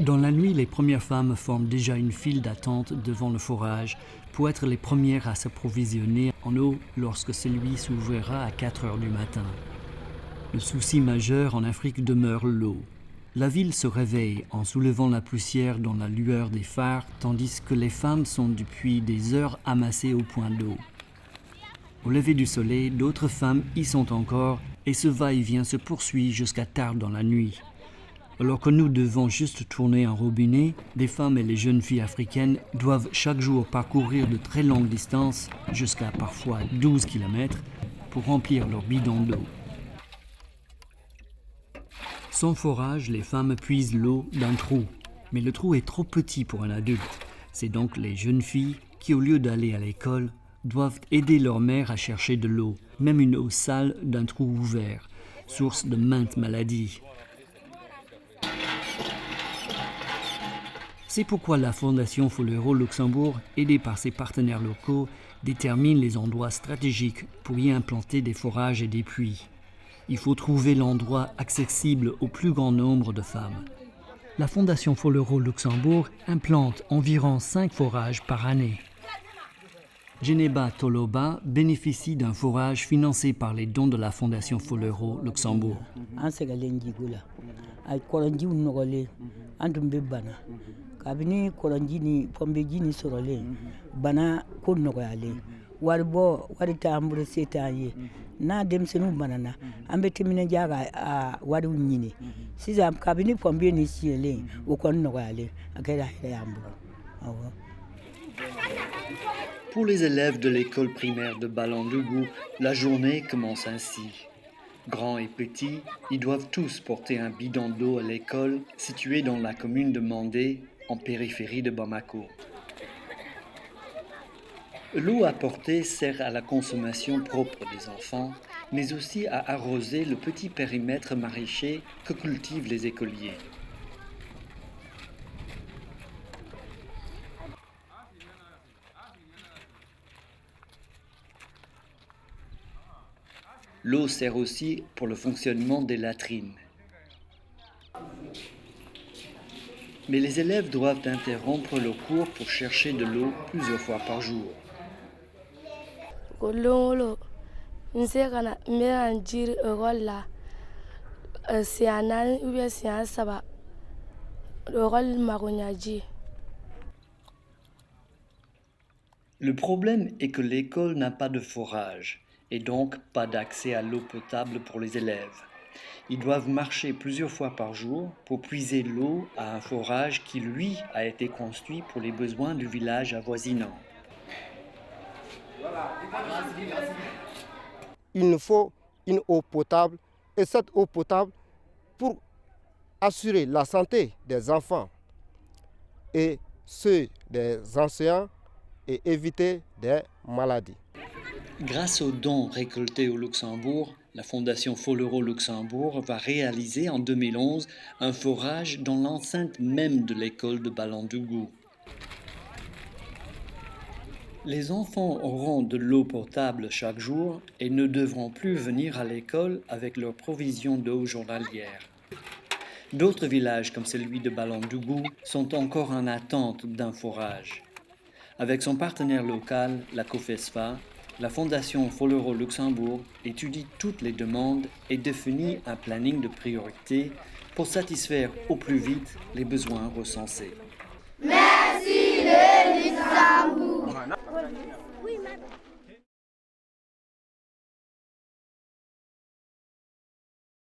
Dans la nuit, les premières femmes forment déjà une file d'attente devant le forage pour être les premières à s'approvisionner en eau lorsque celui s'ouvrira à 4 heures du matin. Le souci majeur en Afrique demeure l'eau. La ville se réveille en soulevant la poussière dans la lueur des phares, tandis que les femmes sont depuis des heures amassées au point d'eau. Au lever du soleil, d'autres femmes y sont encore et ce va-et-vient se poursuit jusqu'à tard dans la nuit. Alors que nous devons juste tourner un robinet, les femmes et les jeunes filles africaines doivent chaque jour parcourir de très longues distances, jusqu'à parfois 12 km, pour remplir leur bidon d'eau. Sans forage, les femmes puisent l'eau d'un trou, mais le trou est trop petit pour un adulte. C'est donc les jeunes filles qui, au lieu d'aller à l'école, doivent aider leur mère à chercher de l'eau, même une eau sale d'un trou ouvert, source de maintes maladies. C'est pourquoi la Fondation Follero Luxembourg, aidée par ses partenaires locaux, détermine les endroits stratégiques pour y implanter des forages et des puits. Il faut trouver l'endroit accessible au plus grand nombre de femmes. La Fondation Follero Luxembourg implante environ 5 forages par année. Geneba Toloba bénéficie d'un forage financé par les dons de la Fondation Follero Luxembourg. Kabini kolonji ni pombeji ni sorole bana ko nogoyale wari ta ambure setaye na demsenu banana ambe timine jaga wari nyini siza kabini pombe ni siele o kon nogoyale akela ambure. Pour les élèves de l'école primaire de Balandougou, la journée commence ainsi. Grands et petits, ils doivent tous porter un bidon d'eau à l'école située dans la commune de Mandé, en périphérie de Bamako. L'eau apportée sert à la consommation propre des enfants, mais aussi à arroser le petit périmètre maraîcher que cultivent les écoliers. L'eau sert aussi pour le fonctionnement des latrines. Mais les élèves doivent interrompre le cours pour chercher de l'eau plusieurs fois par jour. Le problème est que l'école n'a pas de forage et donc pas d'accès à l'eau potable pour les élèves. Ils doivent marcher plusieurs fois par jour pour puiser l'eau à un forage qui, lui, a été construit pour les besoins du village avoisinant. Il nous faut une eau potable et cette eau potable pour assurer la santé des enfants et ceux des enseignants et éviter des maladies. Grâce aux dons récoltés au Luxembourg, la Fondation Follero Luxembourg va réaliser en 2011 un forage dans l'enceinte même de l'école de Balandougou. Les enfants auront de l'eau potable chaque jour et ne devront plus venir à l'école avec leur provision d'eau journalière. D'autres villages comme celui de Balandougou sont encore en attente d'un forage. Avec son partenaire local, la COFESFA, la Fondation Follero Luxembourg étudie toutes les demandes et définit un planning de priorité pour satisfaire au plus vite les besoins recensés. Merci le Luxembourg.